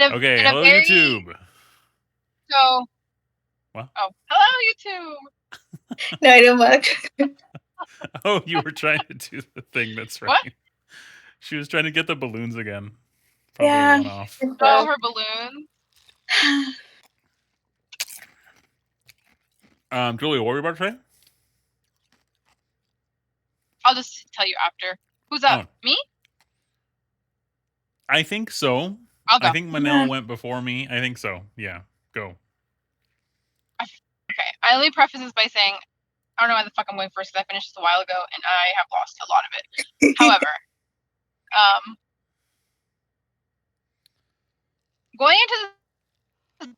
Okay, hello very YouTube. so. What? Oh, hello YouTube. No, it didn't work. Oh, you were trying to do the thing. That's What? right. She was trying to get the balloons again. Probably Yeah. went off. Oh, her balloon. Julia, what were we about to say? I'll just tell you after. Who's up? Oh, Me? I think so. I'll go. I think Manel went before me. I think so. Yeah, go. Okay. I only preface this by saying I don't know why the fuck I'm going first because I finished this a while ago and I have lost a lot of it. However, going into this,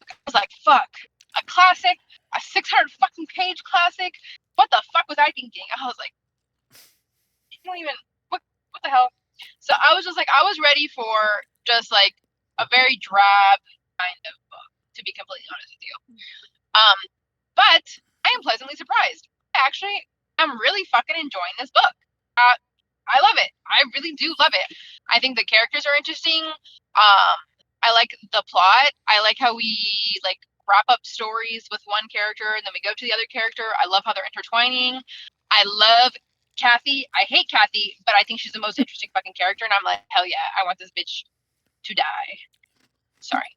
I was like, fuck, a classic, a 600 fucking page classic. What the fuck was I thinking? I was like, you don't even what the hell? So I was just like, I was ready for just like a very drab kind of book, to be completely honest with you. But I am pleasantly surprised. Actually, I'm really fucking enjoying this book. I love it. I really do love it. I think the characters are interesting. I like the plot. I like how we like wrap up stories with one character and then we go to the other character. I love how they're intertwining. I love Kathy. I hate Kathy, but I think she's the most interesting fucking character, and I'm like, hell yeah, I want this bitch to die. Sorry.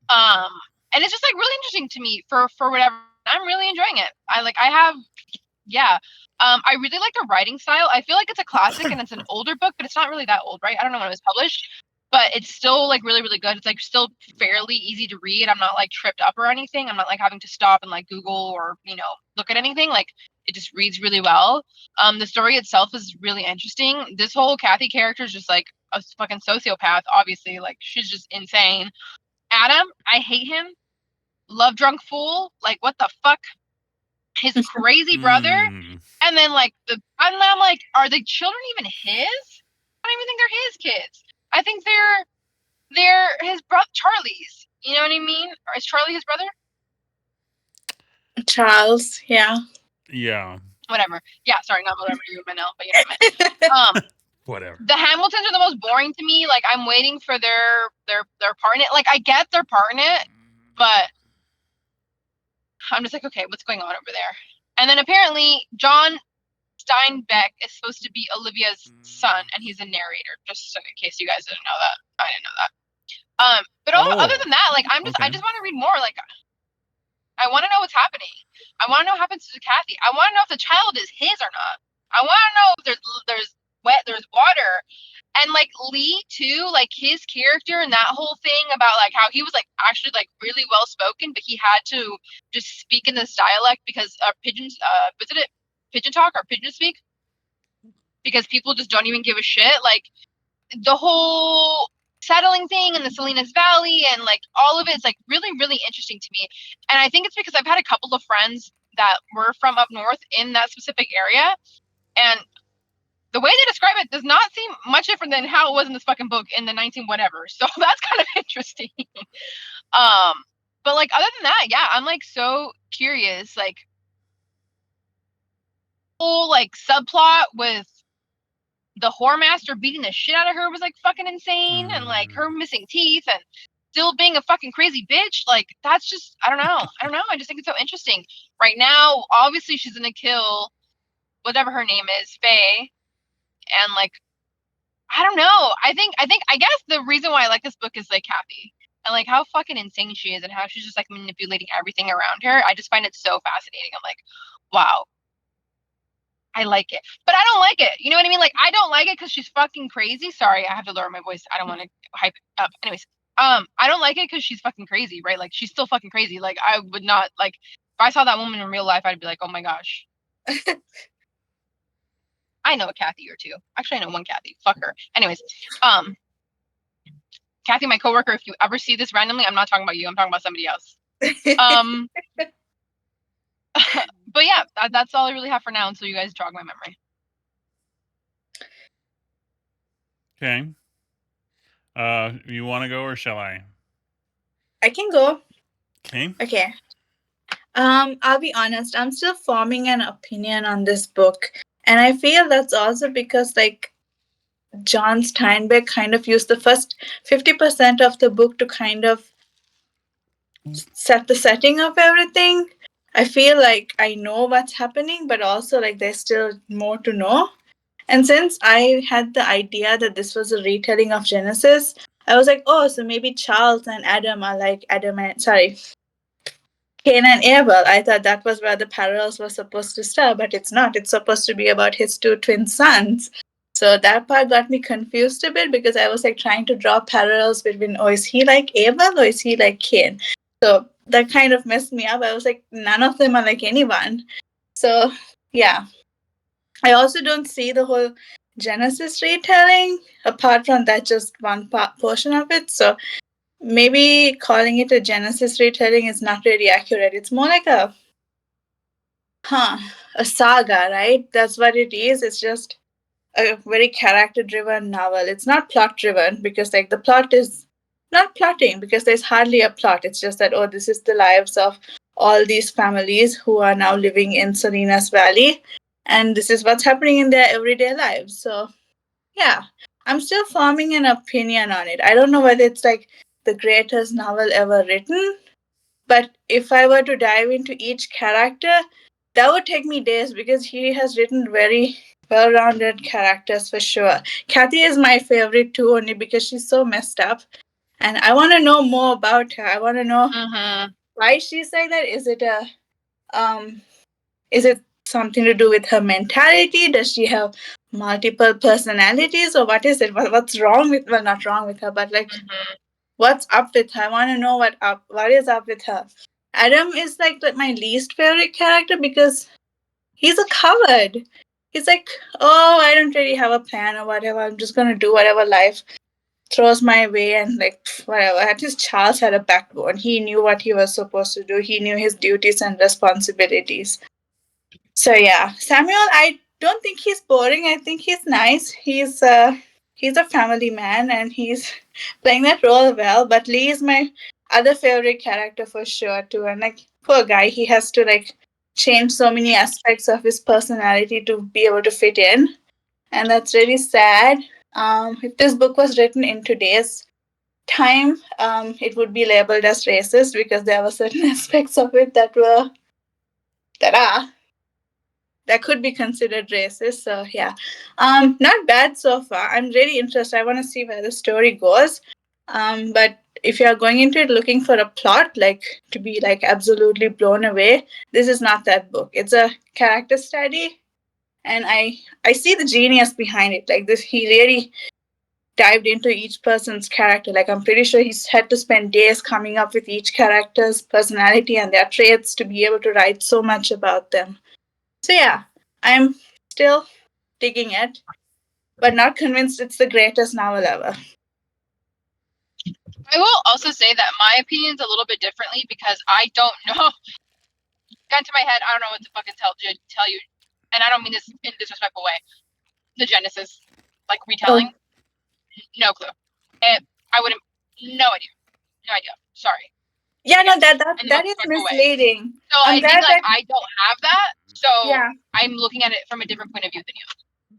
And it's just like really interesting to me for whatever. I'm really enjoying it. I really like the writing style. I feel like it's a classic and it's an older book, but it's not really that old, right? I don't know when it was published, but it's still like really, really good. It's like still fairly easy to read. I'm not like tripped up or anything. I'm not like having to stop and like Google or, look at anything. Like it just reads really well. The story itself is really interesting. This whole Kathy character is just like a fucking sociopath, obviously. Like she's just insane. Adam, I hate him. Love drunk fool. Like what the fuck? His crazy brother. And then like and I'm like, are the children even his? I don't even think they're his kids. I think they're his brother Charlie's. You know what I mean? Or is Charlie his brother? Charles, yeah. Yeah. Whatever. Yeah, sorry, not whatever you Manel, but you know what I meant. Whatever. The Hamiltons are the most boring to me. Like I'm waiting for their part in it. Like I get their part in it, but I'm just like, okay, what's going on over there? And then apparently John Steinbeck is supposed to be Olivia's son, and he's a narrator. Just in case you guys didn't know that, I didn't know that. But other than that, like I just want to read more. Like I want to know what's happening. I want to know what happens to Kathy. I want to know if the child is his or not. I want to know if there's water. And like Lee too, like his character and that whole thing about like how he was like actually like really well spoken, but he had to just speak in this dialect because pigeons was it pigeon talk or pigeon speak? Because people just don't even give a shit. Like the whole settling thing in the Salinas Valley and like all of it's like really, really interesting to me. And I think it's because I've had a couple of friends that were from up north in that specific area, and the way they describe it does not seem much different than how it was in this fucking book in the 19 whatever. So that's kind of interesting. But like other than that, yeah, I'm like so curious. Like whole like subplot with the whoremaster beating the shit out of her was like fucking insane, and like her missing teeth and still being a fucking crazy bitch. Like that's just I don't know. I just think it's so interesting. Right now, obviously she's gonna kill whatever her name is, Faye. And like I don't know. I guess the reason why I like this book is like Kathy and like how fucking insane she is and how she's just like manipulating everything around her. I just find it so fascinating. I'm like, wow, I like it, but I don't like it. You know what I mean? Like I don't like it because she's fucking crazy. Sorry, I have to lower my voice. I don't want to hype it up. Anyways, I don't like it because she's fucking crazy, right? Like she's still fucking crazy. Like I would not like if I saw that woman in real life, I'd be like, oh my gosh. I know a Kathy or two. Actually, I know one Kathy. Fuck her. Anyways, Kathy, my coworker. If you ever see this randomly, I'm not talking about you. I'm talking about somebody else. But yeah, that's all I really have for now until you guys jog my memory. Okay. You want to go or shall I? I can go. Okay. I'll be honest. I'm still forming an opinion on this book. And I feel that's also because, like, John Steinbeck kind of used the first 50% of the book to kind of set the setting of everything. I feel like I know what's happening, but also like there's still more to know. And since I had the idea that this was a retelling of Genesis, I was like, oh, so maybe Charles and Adam are like Cain and Abel. I thought that was where the parallels were supposed to start, but it's not. It's supposed to be about his two twin sons. So that part got me confused a bit because I was like trying to draw parallels between, oh, is he like Abel or is he like Cain? So that kind of messed me up. I was like, none of them are like anyone. So yeah. I also don't see the whole Genesis retelling apart from that just one portion of it. So maybe calling it a Genesis retelling is not really accurate. It's more like a saga, right? That's what it is. It's just a very character driven novel. It's not plot driven because like the plot is not plotting because there's hardly a plot. It's just that, oh, this is the lives of all these families who are now living in Salinas Valley, and this is what's happening in their everyday lives. So yeah, I'm still forming an opinion on it. I don't know whether it's like the greatest novel ever written, but if I were to dive into each character, that would take me days because he has written very well rounded characters for sure. Kathy is my favorite too, only because she's so messed up. And I want to know more about her. I want to know why she's like that. Um is it something to do with her mentality? Does she have multiple personalities or what is it? What's wrong with, well, not wrong with her, but like what's up with her? I want to know what is up with her. Adam is like my least favorite character because he's a coward. He's like, oh, I don't really have a plan or whatever. I'm just gonna do whatever life throws my way and like whatever. At least Charles had a backbone. He knew what he was supposed to do. He knew his duties and responsibilities. So yeah, Samuel, I don't think he's boring. I think he's nice. He's a family man and he's playing that role well. But Lee is my other favorite character for sure too. And like poor guy, he has to like change so many aspects of his personality to be able to fit in, and that's really sad. If this book was written in today's time, it would be labeled as racist because there were certain aspects of it that could be considered racist. So yeah, not bad so far. I'm really interested. I want to see where the story goes. But if you are going into it looking for a plot, like to be like absolutely blown away, this is not that book. It's a character study, and I see the genius behind it. Like this, he really dived into each person's character. Like I'm pretty sure he's had to spend days coming up with each character's personality and their traits to be able to write so much about them. So yeah, I'm still digging it, but not convinced it's the greatest novel ever. I will also say that my opinion's a little bit differently because I don't know. Got into my head, I don't know what to fucking tell you, and I don't mean this in a disrespectful way. The Genesis, like retelling, no clue. I wouldn't, no idea. Sorry. Yeah, no, that is misleading. So I think like I don't have that, so yeah. I'm looking at it from a different point of view than you.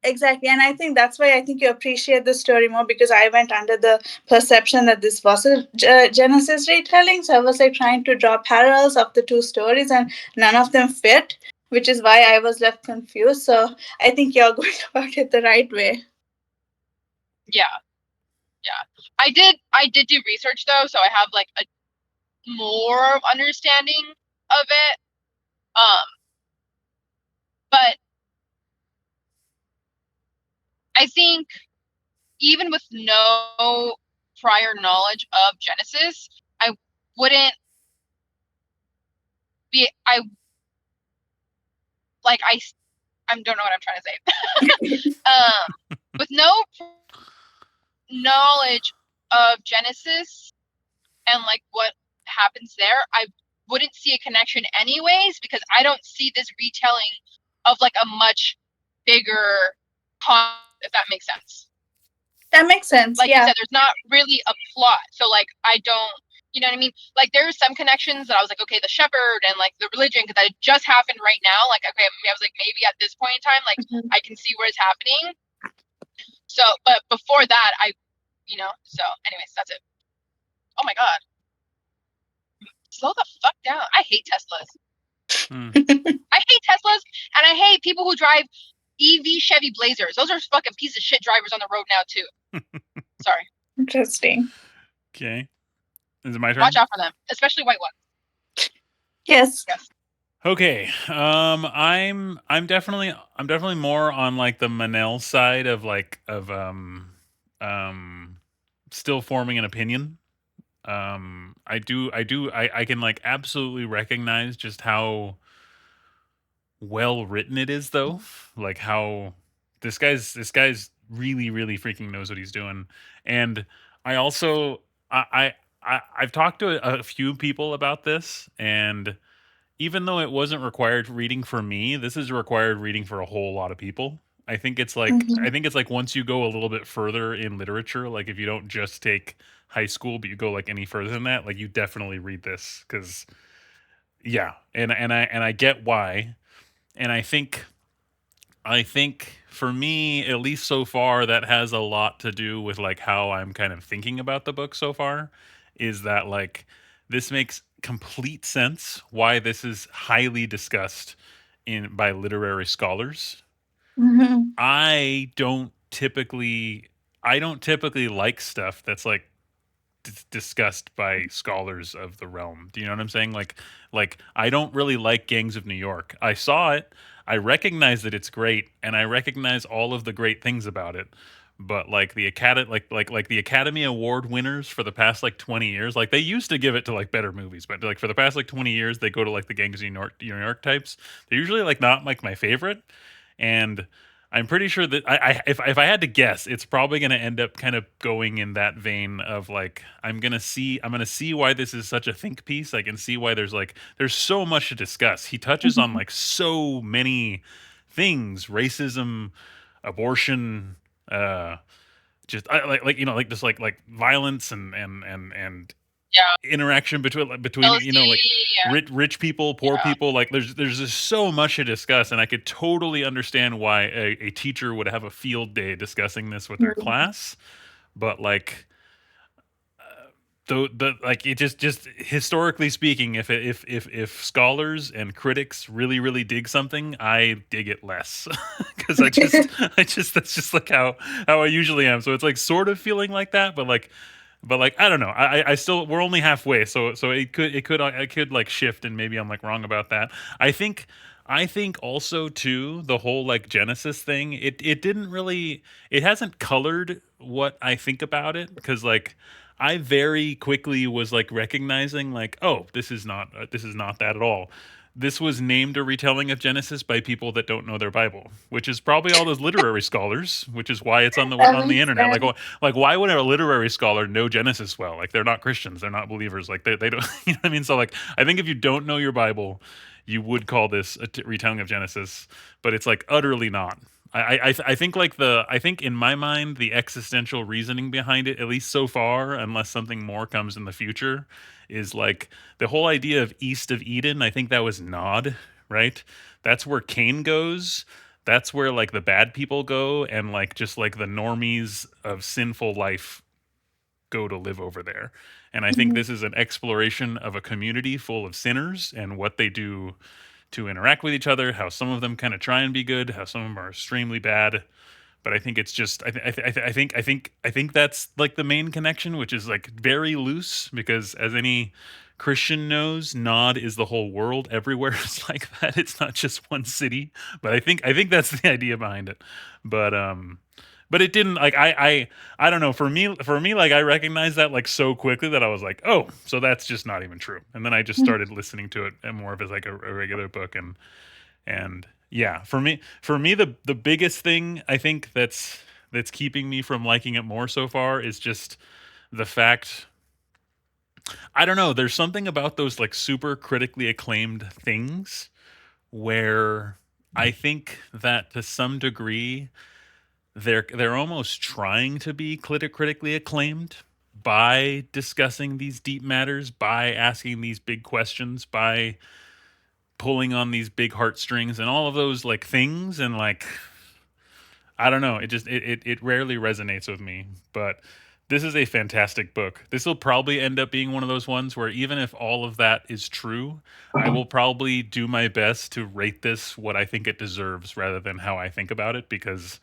Exactly, and I think that's why I think you appreciate the story more because I went under the perception that this was a Genesis retelling, so I was like trying to draw parallels of the two stories, and none of them fit, which is why I was left confused. So I think you're going about it the right way. Yeah. I did do research though, so I have like a more understanding of it. But I think even with no prior knowledge of Genesis, I wouldn't be I don't know what I'm trying to say. With no knowledge of Genesis and like what happens there, I wouldn't see a connection anyways because I don't see this retelling of like a much bigger concept, if that makes sense. That makes sense. Like yeah. you said, there's not really a plot, so like I don't, you know what I mean? Like there's some connections that I was like, okay, the shepherd and like the religion, because that just happened right now. Like okay, I was like maybe at this point in time, like I can see where it's happening. So, but before that, so anyways, that's it. Oh my God. Slow the fuck down. I hate Teslas. I hate Teslas, and I hate people who drive EV Chevy Blazers. Those are fucking piece of shit drivers on the road now too. Sorry. Interesting. Okay. Is it my turn? Watch out for them, especially white ones. Yes. Yes. Okay. I'm definitely more on like the Manel side of still forming an opinion. I can like absolutely recognize just how well written it is though. Like how this guy's really freaking knows what he's doing. And I also I've talked to a few people about this, and even though it wasn't required reading for me, this is required reading for a whole lot of people. I think it's like once you go a little bit further in literature, like if you don't just take high school, but you go like any further than that, like you definitely read this because yeah, and I get why, and I think for me, at least so far, that has a lot to do with like how I'm kind of thinking about the book so far. Is that like this makes complete sense why this is highly discussed in by literary scholars. Mm-hmm. I don't typically like stuff that's like discussed by scholars of the realm. Do you know what I'm saying? Like I don't really like Gangs of New York. I saw it, I recognize that it's great, and I recognize all of the great things about it. But like the Academy, like the Academy Award winners for the past like 20 years, like they used to give it to like better movies, but like for the past like 20 years, they go to like the Gangs of New York types. They're usually like not like my favorite, and I'm pretty sure that if I had to guess, it's probably going to end up kind of going in that vein of like I'm gonna see why this is such a think piece. I can see why there's so much to discuss. He touches on like so many things: racism, abortion, uh, just like like just like violence and Yeah. interaction between like Yeah. rich people, poor Yeah. people. Like there's just so much to discuss, and I could totally understand why a teacher would have a field day discussing this with their class. But like the like it just historically speaking, if scholars and critics really dig something, I dig it less because I just that's just like how I usually am. So it's like sort of feeling like that, but like I don't know. I still we're only halfway, so it could like shift, and maybe I'm like wrong about that. I think also too the whole like Genesis thing. It didn't really it hasn't colored what I think about it because like I very quickly was like recognizing like oh this is not that at all. This was named a retelling of Genesis by people that don't know their Bible, which is probably all those literary scholars, which is why it's That on the makes internet. sense. Like why would a literary scholar know Genesis well? Like they're not Christians, they're not believers. Like they don't you know what I mean? So like I think if you don't know your Bible, you would call this a retelling of Genesis, but it's like utterly not. I think like I think in my mind the existential reasoning behind it, at least so far, unless something more comes in the future, is like the whole idea of east of Eden. I think that was Nod, right? That's where Cain goes. That's where like the bad people go, and like just like the normies of sinful life go to live over there. And I think Mhm. this is an exploration of a community full of sinners and what they do to interact with each other, how some of them kind of try and be good, how some of them are extremely bad. But I think it's just I think that's like the main connection, which is like very loose because as any Christian knows, Nod is the whole world. Everywhere is like that. It's not just one city. But I think that's the idea behind it. But but it didn't like I don't know for me like I recognized that like so quickly that I was like oh so that's just not even true, and then I just started listening to it and more of as like a regular book, and yeah, for me the biggest thing I think that's keeping me from liking it more so far is just the fact I don't know, there's something about those like super critically acclaimed things where I think that to some degree they're almost trying to be critically acclaimed by discussing these deep matters, by asking these big questions, by pulling on these big heartstrings and all of those like things, and like I don't know. It rarely resonates with me, but this is a fantastic book. This will probably end up being one of those ones where even if all of that is true, I will probably do my best to rate this what I think it deserves rather than how I think about it because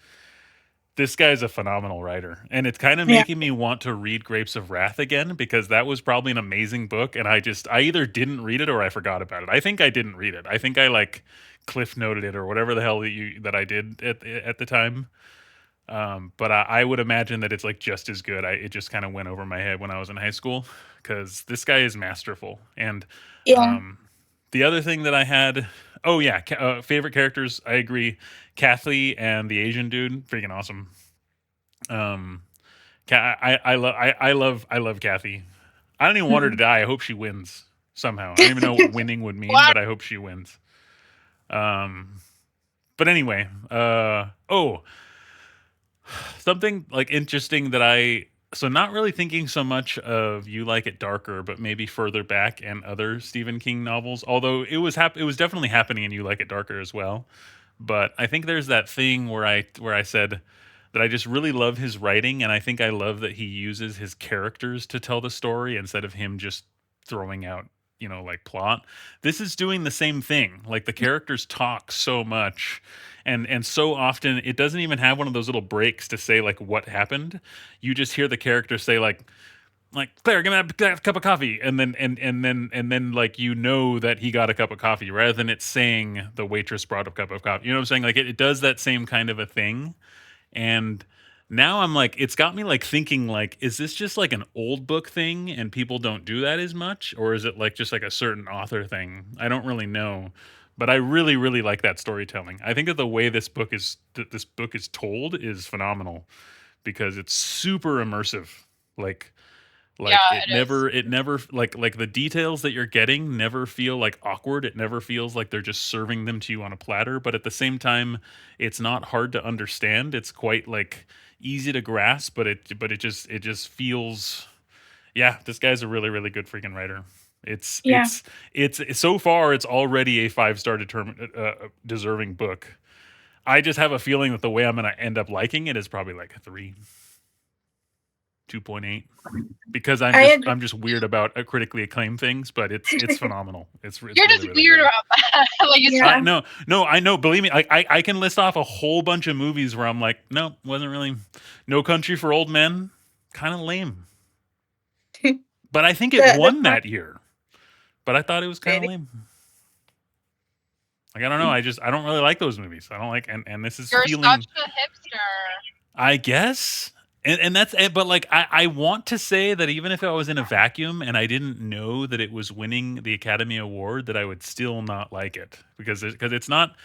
this guy's a phenomenal writer. And it's kind of Yeah. making me want to read Grapes of Wrath again because that was probably an amazing book and I either didn't read it or I forgot about it. I think I didn't read it. I think I like cliff noted it or whatever the hell that I did at the time. But I would imagine that it's like just as good. It just kind of went over my head when I was in high school because this guy is masterful. And Yeah. um, the other thing that I had, oh yeah, favorite characters. I agree. Kathy and the Asian dude, freaking awesome. Um, I love Kathy. I don't even want her to Mhm. die. I hope she wins somehow. I don't even know what winning would mean, What? but I hope she wins. Um, but anyway, something like interesting that I so not really thinking so much of You Like It Darker, but maybe further back and other Stephen King novels. Although it was definitely happening in You Like It Darker as well. But I think there's that thing where I said that I just really love his writing, and I think I love that he uses his characters to tell the story instead of him just throwing out like plot. This is doing the same thing. Like the characters talk so much and so often it doesn't even have one of those little breaks to say like what happened. You just hear the character say like Claire, give me that cup of coffee, and then like that he got a cup of coffee rather than it saying the waitress brought a cup of coffee. You know what I'm saying? Like it does that same kind of a thing, and now I'm like, it's got me like thinking like, is this just like an old book thing and people don't do that as much, or is it like just like a certain author thing? I don't really know, but I really really like that storytelling. I think that the way this book is told is phenomenal because it's super immersive. Like Yeah, it is. it never like the details that you're getting never feel like awkward. It never feels like they're just serving them to you on a platter, but at the same time, it's not hard to understand. It's quite like easy to grasp, it just feels yeah, this guy's a really really good freaking writer. It's Yeah. it's it's so far it's already a 5-star deserving book. I just have a feeling that the way I'm going to end up liking it is probably like a 3, 2.8 because I agree. I'm just weird about critically acclaimed things, but it's phenomenal. It's You're really just really weird good. about that. Like it's I Yeah. no no I know. Believe me, I can list off a whole bunch of movies where I'm like, no, wasn't really. No Country for Old Men, kind of lame. But I think it The won fun that year. But I thought it was kind of really. lame. Like I don't know. I don't really like those movies. I don't like and this is you're such feeling a hipster. I guess. And that's it. But like, I want to say that even if I was in a vacuum and I didn't know that it was winning the Academy Award, that I would still not like it because it's not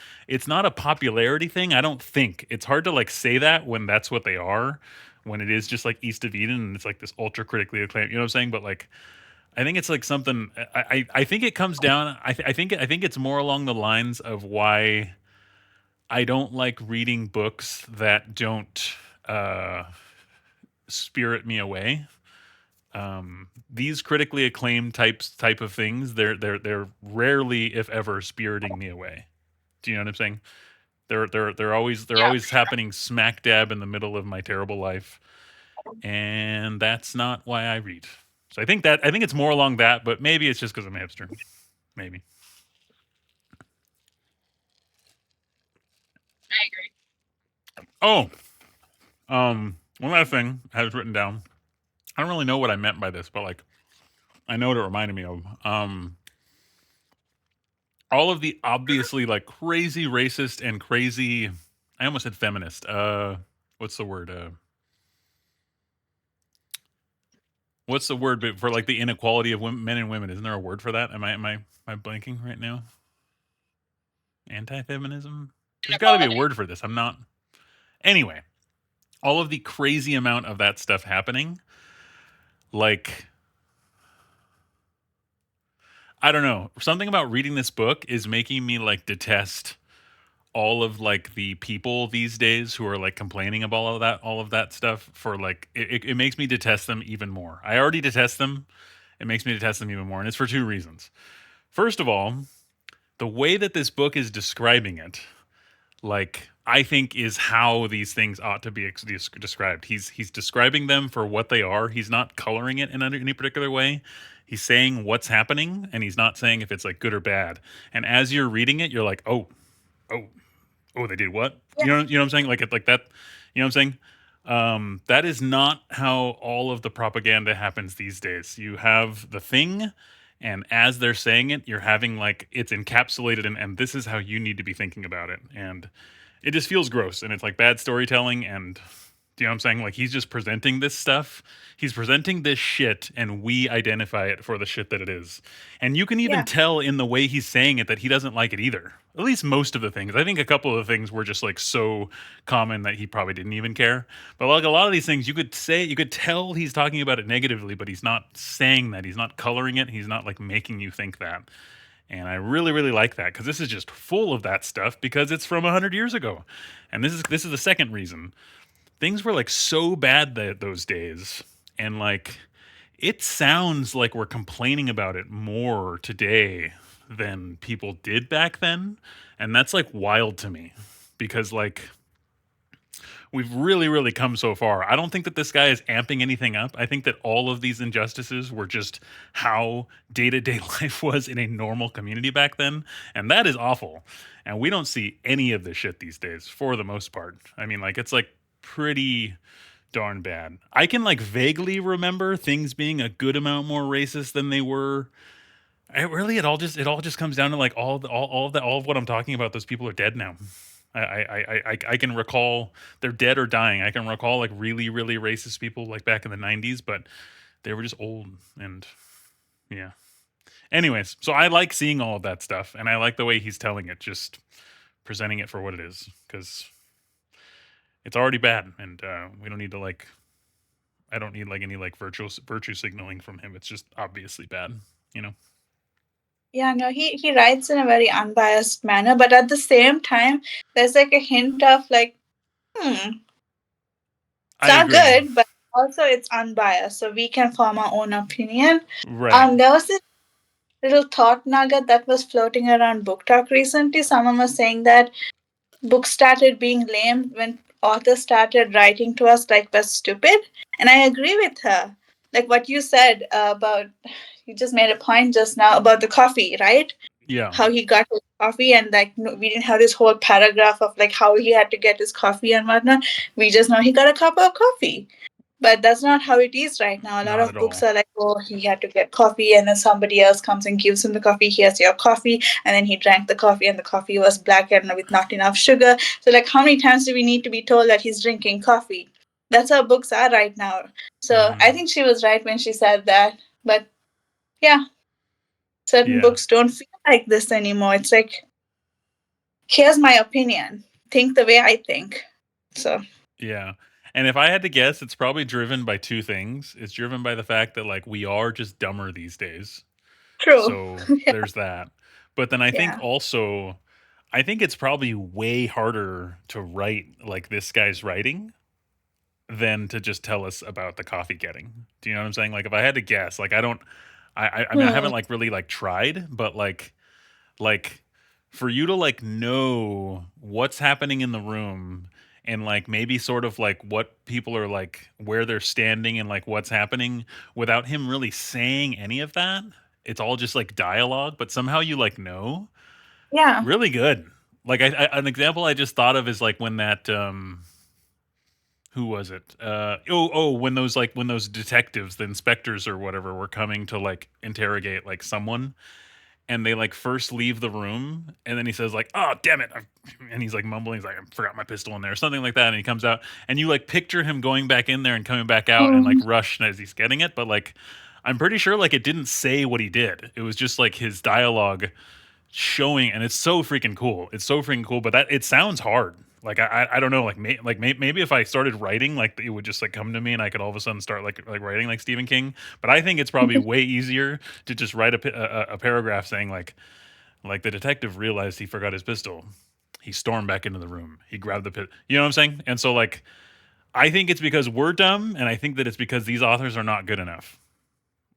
a popularity thing. I don't think it's hard to like say that when that's what they are, when it is just like East of Eden and it's like this ultra critically acclaimed. You know what I'm saying? But like, I think it's like something. I think it comes down. I think it's more along the lines of why I don't like reading books that don't. Uh, Spirit me away. These critically acclaimed type of things, they're rarely, if ever, spiriting me away. Do you know what I'm saying? They're Yeah, always happening smack dab in the middle of my terrible life, and that's not why I read. So I think it's more along that, but maybe it's just because I'm a hipster. Maybe. I agree. Oh, one last thing I was written down. I don't really know what I meant by this, but like I know what it reminded me of. All of the obviously like crazy racist and crazy I almost said feminist. What's the word? What's the word for like the inequality of men and women? Isn't there a word for that? Am I blanking right now? Anti-feminism? There's got to be a Inequality. word for this. I'm not. Anyway, all of the crazy amount of that stuff happening, like I don't know, something about reading this book is making me like detest all of like the people these days who are like complaining about all of that stuff for like it makes me detest them even more. I already detest them. It makes me detest them even more, and it's for two reasons. First of all, the way that this book is describing it, like I think is how these things ought to be described. He's describing them for what they are. He's not coloring it in any particular way. He's saying what's happening, and he's not saying if it's like good or bad. And as you're reading it, you're like, oh, oh, they did what? Yeah, You know what I'm saying? Like it, like that. You know what I'm saying? That is not how all of the propaganda happens these days. You have the thing, and as they're saying it, you're having like it's encapsulated, and this is how you need to be thinking about it. And it just feels gross, and it's like bad storytelling. And do you know what I'm saying? Like he's just presenting this stuff. He's presenting this shit, and we identify it for the shit that it is. And you can even yeah, tell in the way he's saying it that he doesn't like it either. At least most of the things. I think a couple of the things were just like so common that he probably didn't even care. But like a lot of these things, you could tell he's talking about it negatively, but he's not saying that. He's not coloring it. He's not like making you think that. And I really, really like that because this is just full of that stuff because it's from 100 years ago. And this is the second reason things were like so bad those days, and like it sounds like we're complaining about it more today than people did back then, and that's like wild to me because like we've really, really come so far. I don't think that this guy is amping anything up. I think that all of these injustices were just how day to day life was in a normal community back then. And that is awful. And we don't see any of this shit these days for the most part. I mean, like, it's like pretty darn bad. I can like vaguely remember things being a good amount more racist than they were. It all just comes down to like all of what I'm talking about. Those people are dead now. I can recall they're dead or dying. I can recall like really, really racist people like back in the 90s, but they were just old and yeah. Anyways, so I like seeing all of that stuff and I like the way he's telling it, just presenting it for what it is because it's already bad and we don't need to like, I don't need like any like virtue signaling from him. It's just obviously bad, you know? yeah. No, he writes in a very unbiased manner, but at the same time, there's like a hint of like, it's I not agree. good, but also it's unbiased, so we can form our own opinion. Right. There was this little thought nugget that was floating around Book Talk recently. Someone was saying that books started being lame when authors started writing to us like we're stupid. And I agree with her. Like what you said about, you just made a point just now about the coffee, right? Yeah. How he got his coffee, and like no, we didn't have this whole paragraph of like how he had to get his coffee and whatnot. We just know he got a cup of coffee. But that's not how it is right now. A lot Not of at books all. are like, oh, he had to get coffee, and then somebody else comes and gives him the coffee. Here's your coffee. And then he drank the coffee, and the coffee was black and with not enough sugar. So, like, how many times do we need to be told that he's drinking coffee? That's how books are right now. So, I Hmm. think she was right when she said that. But yeah, certain Yeah. books don't feel like this anymore. It's like, here's my opinion. Think the way I think. So, Yeah. And if I had to guess, it's probably driven by two things. It's driven by the fact that like we are just dumber these days. true. So there's that. But then I think Yeah. also I think it's probably way harder to write like this guy's writing than to just tell us about the coffee getting. Do you know what I'm saying? Like if I had to guess, like I mean I Hmm. haven't like really like tried, but like for you to like know what's happening in the room and like maybe sort of like what people are like where they're standing and like what's happening without him really saying any of that, it's all just like dialogue but somehow you like know Yeah. really good. Like an example I just thought of is like when that who was it when those like when those detectives, the inspectors or whatever, were coming to like interrogate like someone, and they like first leave the room and then he says like, oh damn it, and he's like mumbling, he's like, I forgot my pistol in there or something like that, and he comes out and you like picture him going back in there and coming back out and like Hmm. rush as he's getting it, but like I'm pretty sure like it didn't say what he did, it was just like his dialogue showing, and it's so freaking cool. It's so freaking cool, but that it sounds hard. Like I don't know. Like maybe if I started writing, like it would just like come to me, and I could all of a sudden start like writing like Stephen King. But I think it's probably way easier to just write a paragraph saying like the detective realized he forgot his pistol. He stormed back into the room. He grabbed the pit. You know what I'm saying? And so like I think it's because we're dumb, and I think that it's because these authors are not good enough.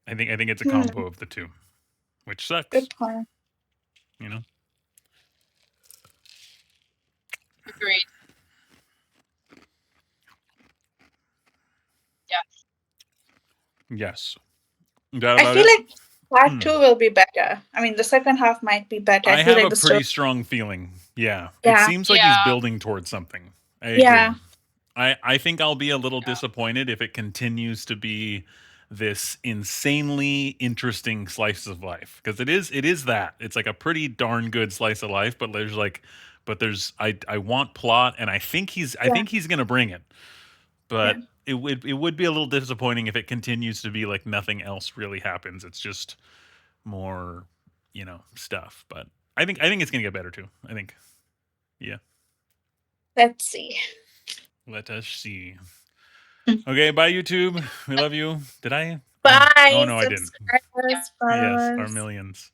I think it's a Hmm. combo of the two, which sucks. Good point. You know. Agreed. Yes. Is that I about feel it? like part two will be better. I mean, the second half might be better. I I feel have like a the story. pretty strong feeling. Yeah. It Yeah, seems like he's Yeah. building towards something. I agree. yeah, I think I'll be a little disappointed if it continues to be this insanely interesting slice of life, because it is that. It's like a pretty darn good slice of life, but there's I want plot, and I think he's yeah, going to bring it. yeah. But it would be a little disappointing if it continues to be like nothing else really happens. It's just more, stuff. But I think it's going to get better too. I think. Yeah. Let's see. Let us see. Mm. Okay, bye YouTube. We love you. Did I? Oh Bye, no, I didn't. subscribers, Yes, our followers. millions.